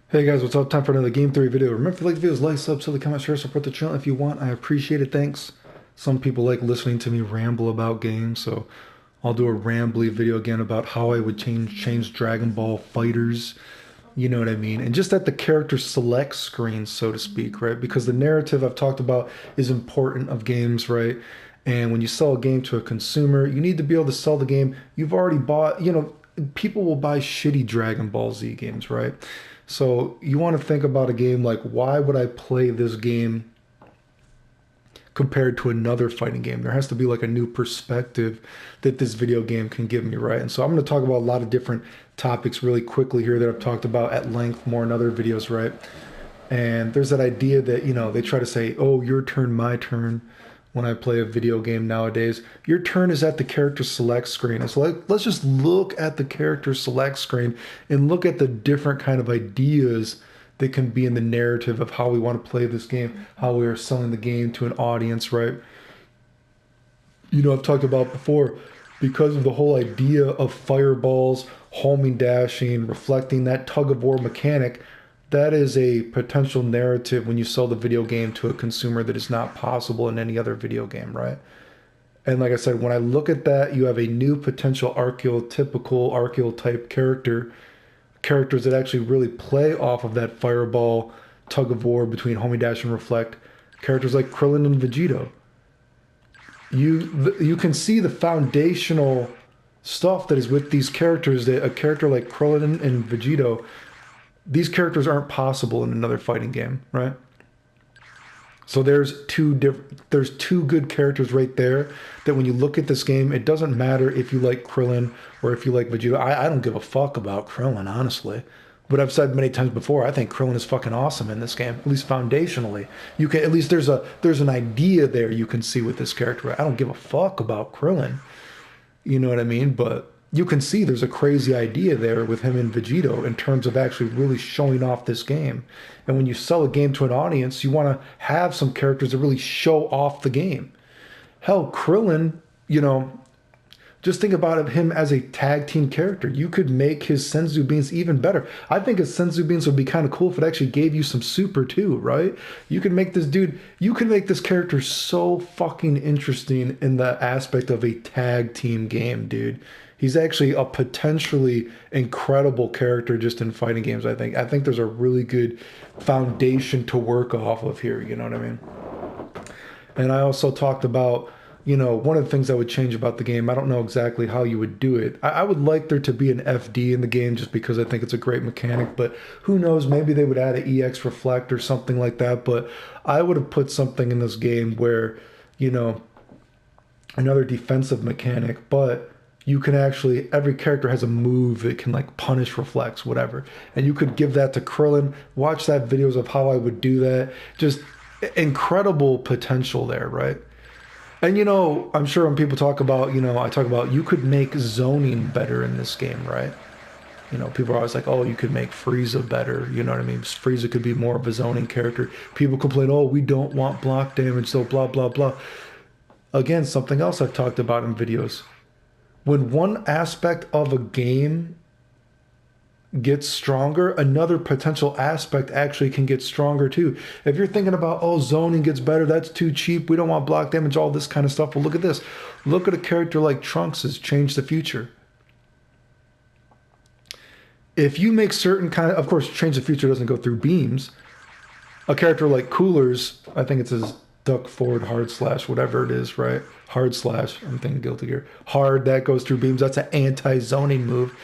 Hey guys, what's up? Time for another game theory video. Remember, if you like videos, like, sub, the comment, share, support the channel if you want. I appreciate it. Thanks. Some people like listening to me ramble about games, so I'll do a rambly video again about how I would change Dragon Ball fighters. You know what I mean? And just at the character select screen, so to speak, right? Because the narrative I've talked about is important of games, right? And when you sell a game to a consumer, you need to be able to sell the game you've already bought. People will buy shitty Dragon Ball Z games, right? So you want to think about a game like, why would I play this game compared to another fighting game? There has to be like a new perspective that this video game can give me, right? And so I'm going to talk about a lot of different topics really quickly here that I've talked about at length more in other videos, right? And there's that idea that, they try to say, oh, your turn, my turn. When I play a video game nowadays, your turn is at the character select screen. It's like, let's just look at the character select screen and look at the different kind of ideas that can be in the narrative of how we want to play this game, how we are selling the game to an audience, right? I've talked about before, because of the whole idea of fireballs, homing, dashing, reflecting, that tug of war mechanic, that is a potential narrative when you sell the video game to a consumer that is not possible in any other video game, right? And like I said, when I look at that, you have a new potential archetype characters that actually really play off of that fireball tug of war between homing, dash, and reflect. Characters like Krillin and Vegito. You can see the foundational stuff that is with these characters. That a character like Krillin and Vegito, these characters aren't possible in another fighting game, right? So there's two good characters right there that when you look at this game, it doesn't matter if you like Krillin or if you like Vegeta. I don't give a fuck about Krillin, honestly. But I've said many times before, I think Krillin is fucking awesome in this game, at least foundationally. You can at least there's an idea there you can see with this character. I don't give a fuck about Krillin. You know what I mean? But you can see there's a crazy idea there with him and Vegito in terms of actually really showing off this game. And when you sell a game to an audience, you want to have some characters that really show off the game. Hell, Krillin, just think about him as a tag team character. You could make his Senzu beans even better. I think his Senzu beans would be kind of cool if it actually gave you some super too, right? You can make this character so fucking interesting in the aspect of a tag team game, dude. He's actually a potentially incredible character just in fighting games, I think. I think there's a really good foundation to work off of here, you know what I mean? And I also talked about, one of the things I would change about the game. I don't know exactly how you would do it. I would like there to be an FD in the game just because I think it's a great mechanic, but who knows, maybe they would add an EX Reflect or something like that. But I would have put something in this game where, another defensive mechanic, but you can actually, every character has a move that can like punish, reflects, whatever. And you could give that to Krillin. Watch that videos of how I would do that. Just incredible potential there, right? And I'm sure when people talk about, I talk about you could make zoning better in this game, right? People are always like, oh, you could make Frieza better. You know what I mean? Frieza could be more of a zoning character. People complain, oh, we don't want block damage, so blah, blah, blah. Again, something else I've talked about in videos. When one aspect of a game gets stronger, another potential aspect actually can get stronger too. If you're thinking about, oh, zoning gets better, that's too cheap, we don't want block damage, all this kind of stuff. Well, look at this. Look at a character like Trunks has changed the future. If you make certain of course, change the future doesn't go through beams. A character like Coolers, I think it's his duck forward hard slash, whatever it is, right? Hard slash, I'm thinking Guilty Gear. Hard, that goes through beams. That's an anti-zoning move.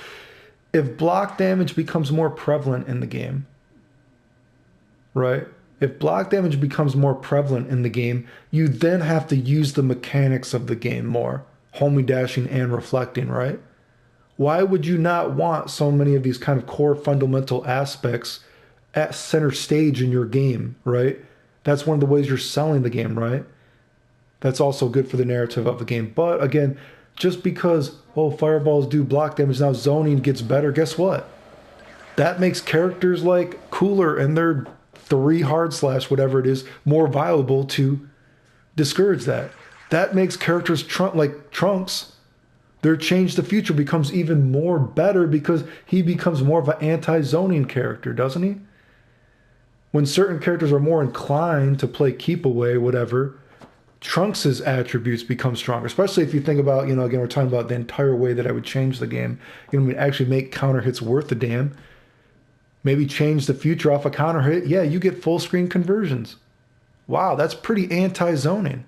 If block damage becomes more prevalent in the game, right? If block damage becomes more prevalent in the game, you then have to use the mechanics of the game more. Homing, dashing, and reflecting, right? Why would you not want so many of these kind of core fundamental aspects at center stage in your game, right? That's one of the ways you're selling the game, right? That's also good for the narrative of the game. But again, just because, oh, fireballs do block damage, now zoning gets better, guess what? That makes characters like Cooler and their 3 hard slash, whatever it is, more viable to discourage that. That makes characters like Trunks, their change the future becomes even more better because he becomes more of an anti-zoning character, doesn't he? When certain characters are more inclined to play keep away, whatever, Trunks' attributes become stronger, especially if you think about, you know, again, we're talking about the entire way that I would change the game. You know, actually make counter hits worth a damn. Maybe change the future off a counter hit. Yeah, you get full screen conversions. Wow, that's pretty anti-zoning.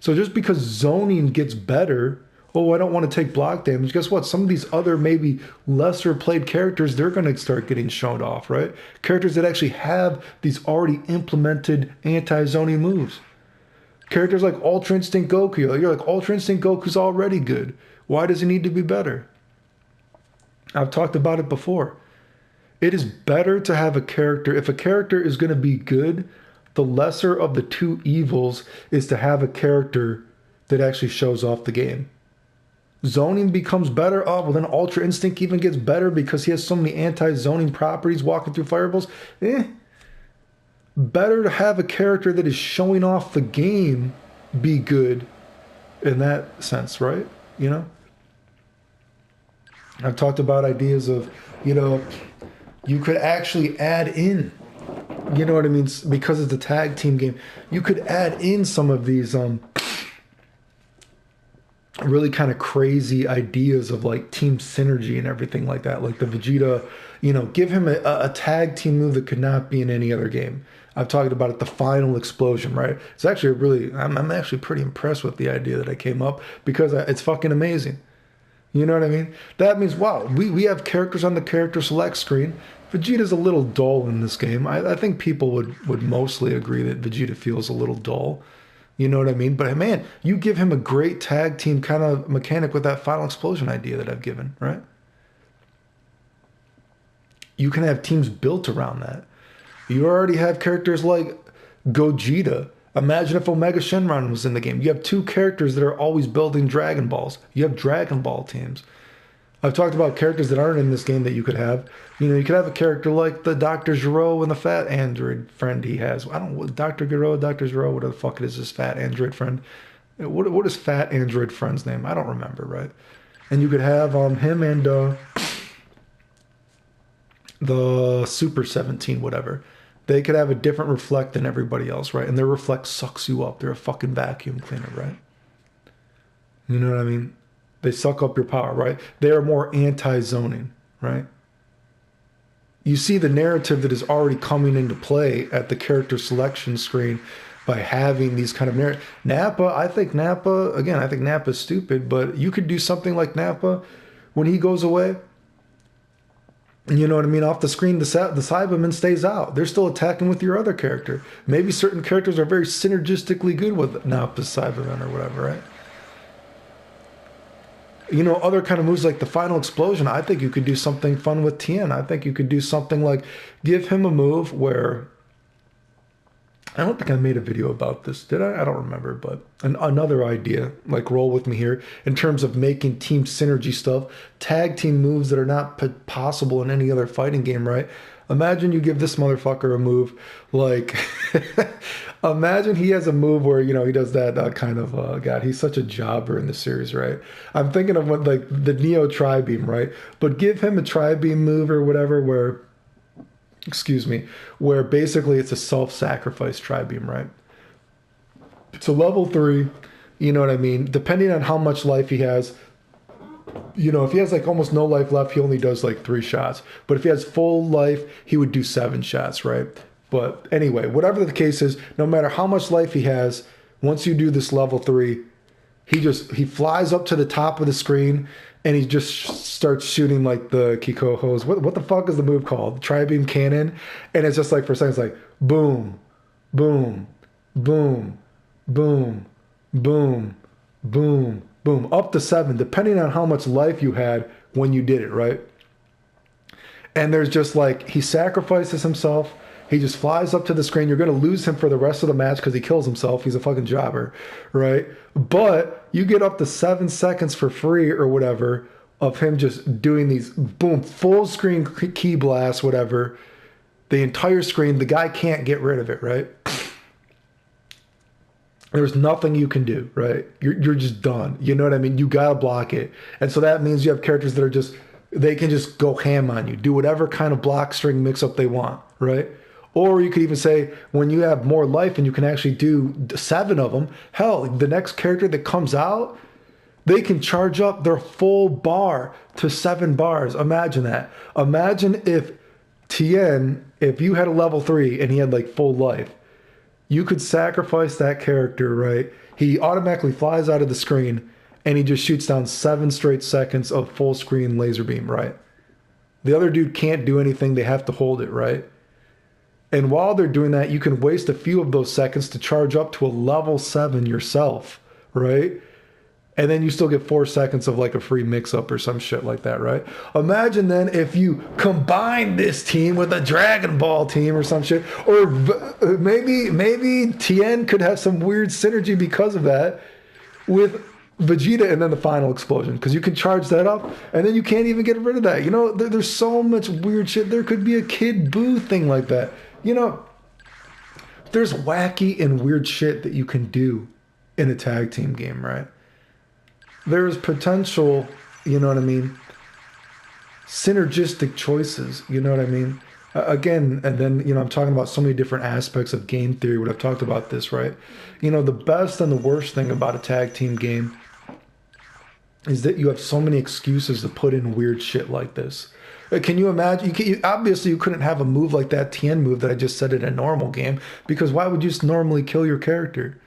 So just because zoning gets better, oh, I don't want to take block damage. Guess what? Some of these other maybe lesser played characters, they're going to start getting shown off, right? Characters that actually have these already implemented anti-zoning moves. Characters like Ultra Instinct Goku. You're like, Ultra Instinct Goku's already good. Why does he need to be better? I've talked about it before. It is better to have a character. If a character is going to be good, the lesser of the two evils is to have a character that actually shows off the game. Zoning becomes better. Oh, well then Ultra Instinct even gets better because he has so many anti-zoning properties walking through fireballs. Better to have a character that is showing off the game be good in that sense, right? You know? I've talked about ideas of, you know, you could actually add in, you know what I mean? Because it's a tag team game, you could add in some of these really kind of crazy ideas of like team synergy and everything like that. Like the Vegeta, you know, give him a tag team move that could not be in any other game. I've talked about it, the final explosion, right? It's actually I'm actually pretty impressed with the idea that I came up because it's fucking amazing. You know what I mean? That means, wow, we have characters on the character select screen. Vegeta's a little dull in this game. I think people would mostly agree that Vegeta feels a little dull. You know what I mean? But man, you give him a great tag team kind of mechanic with that final explosion idea that I've given, right? You can have teams built around that. You already have characters like Gogeta. Imagine if Omega Shenron was in the game. You have two characters that are always building Dragon Balls. You have Dragon Ball teams. I've talked about characters that aren't in this game that you could have. You know, you could have a character like the Dr. Gero and the fat android friend he has. I don't know, Dr. Gero, what the fuck is this fat android friend? What is fat android friend's name? I don't remember, right? And you could have him and the Super 17, whatever. They could have a different reflect than everybody else, right? And their reflect sucks you up. They're a fucking vacuum cleaner, right? You know what I mean? They suck up your power, right? They are more anti-zoning, right? You see the narrative that is already coming into play at the character selection screen by having these kind of narratives. I think Nappa's stupid, but you could do something like Nappa when he goes away. You know what I mean? Off the screen, the Cyberman stays out. They're still attacking with your other character. Maybe certain characters are very synergistically good with Nappa's Cyberman or whatever, right? You know, other kind of moves like the final explosion. I think you could do something fun with Tien. I think you could do something like give him a move where, I don't think I made a video about this, did I? I don't remember, but another idea, like roll with me here, in terms of making team synergy stuff, tag team moves that are not possible in any other fighting game, right? Imagine you give this motherfucker a move like, imagine he has a move where, you know, he does that kind of, God, he's such a jobber in the series, right? I'm thinking of what, like the Neo Tri-Beam, right? But give him a Tri-Beam move or whatever where basically it's a self-sacrifice Tri-Beam, right? It's a level 3, you know what I mean? Depending on how much life he has, you know, if he has like almost no life left, he only does like 3 shots. But if he has full life, he would do 7 shots, right? But anyway, whatever the case is, no matter how much life he has, once you do this level 3, he flies up to the top of the screen and he just starts shooting like the Kikohos. What the fuck is the move called? Tri-Beam Cannon. And it's just like for a second, it's like boom, boom, boom, boom, boom, boom, boom, up to 7, depending on how much life you had when you did it, right? And there's just like, he sacrifices himself. He just flies up to the screen. You're going to lose him for the rest of the match because he kills himself. He's a fucking jobber, right? But you get up to 7 seconds for free or whatever of him just doing these, boom, full screen key blasts, whatever. The entire screen, the guy can't get rid of it, right? There's nothing you can do, right? You're just done. You know what I mean? You got to block it. And so that means you have characters that are just, they can just go ham on you, do whatever kind of block string mix up they want, right? Or you could even say when you have more life and you can actually do 7 of them, hell, the next character that comes out, they can charge up their full bar to 7 bars. Imagine that. Imagine if Tien, if you had a level 3 and he had like full life, you could sacrifice that character, right? He automatically flies out of the screen and he just shoots down 7 straight seconds of full screen laser beam, right? The other dude can't do anything. They have to hold it, right? And while they're doing that, you can waste a few of those seconds to charge up to a level 7 yourself, right? And then you still get 4 seconds of like a free mix-up or some shit like that, right? Imagine then if you combine this team with a Dragon Ball team or some shit, or maybe Tien could have some weird synergy because of that with Vegeta and then the final explosion, because you can charge that up and then you can't even get rid of that. You know, there's so much weird shit. There could be a Kid Buu thing like that. You know, there's wacky and weird shit that you can do in a tag team game, right? There's potential, you know what I mean, synergistic choices, you know what I mean? Again, and then, you know, I'm talking about so many different aspects of game theory, what I've talked about this, right? You know, the best and the worst thing about a tag team game is that you have so many excuses to put in weird shit like this. Can you imagine? Obviously, you couldn't have a move like that Tien move that I just said in a normal game, because why would you just normally kill your character?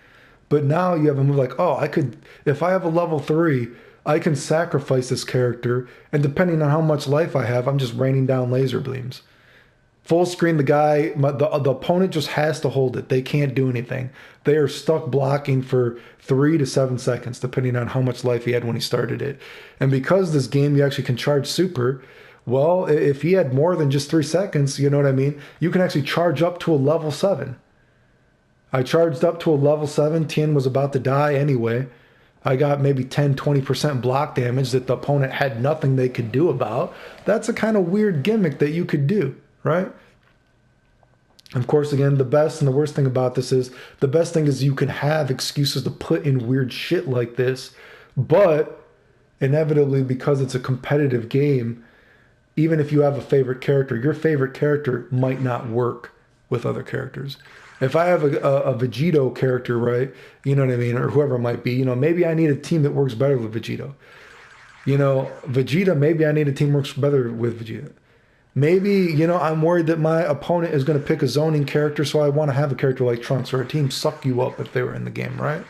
But now you have a move like, oh, I could, if I have a level 3, I can sacrifice this character, and depending on how much life I have, I'm just raining down laser beams. Full screen, the opponent just has to hold it. They can't do anything. They are stuck blocking for 3 to 7 seconds, depending on how much life he had when he started it. And because this game, you actually can charge super, well, if he had more than just 3 seconds, you know what I mean? You can actually charge up to a level 7. I charged up to a level 7. Tien was about to die anyway. I got maybe 10-20% block damage that the opponent had nothing they could do about. That's a kind of weird gimmick that you could do, right? Of course, again, the best and the worst thing about this is, the best thing is you can have excuses to put in weird shit like this, but inevitably, because it's a competitive game, even if you have a favorite character, your favorite character might not work with other characters. If I have a Vegito character, right, you know what I mean, or whoever it might be, you know, maybe I need a team that works better with Vegito. You know, Vegeta, maybe I need a team that works better with Vegeta. Maybe, you know, I'm worried that my opponent is going to pick a zoning character, so I want to have a character like Trunks, or a team suck you up if they were in the game, right?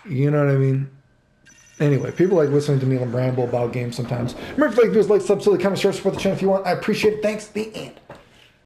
You know what I mean? Anyway, people like listening to me ramble about games sometimes. Remember, if you like this, like, sub, so the comment, share, support the channel if you want. I appreciate it. Thanks. The end.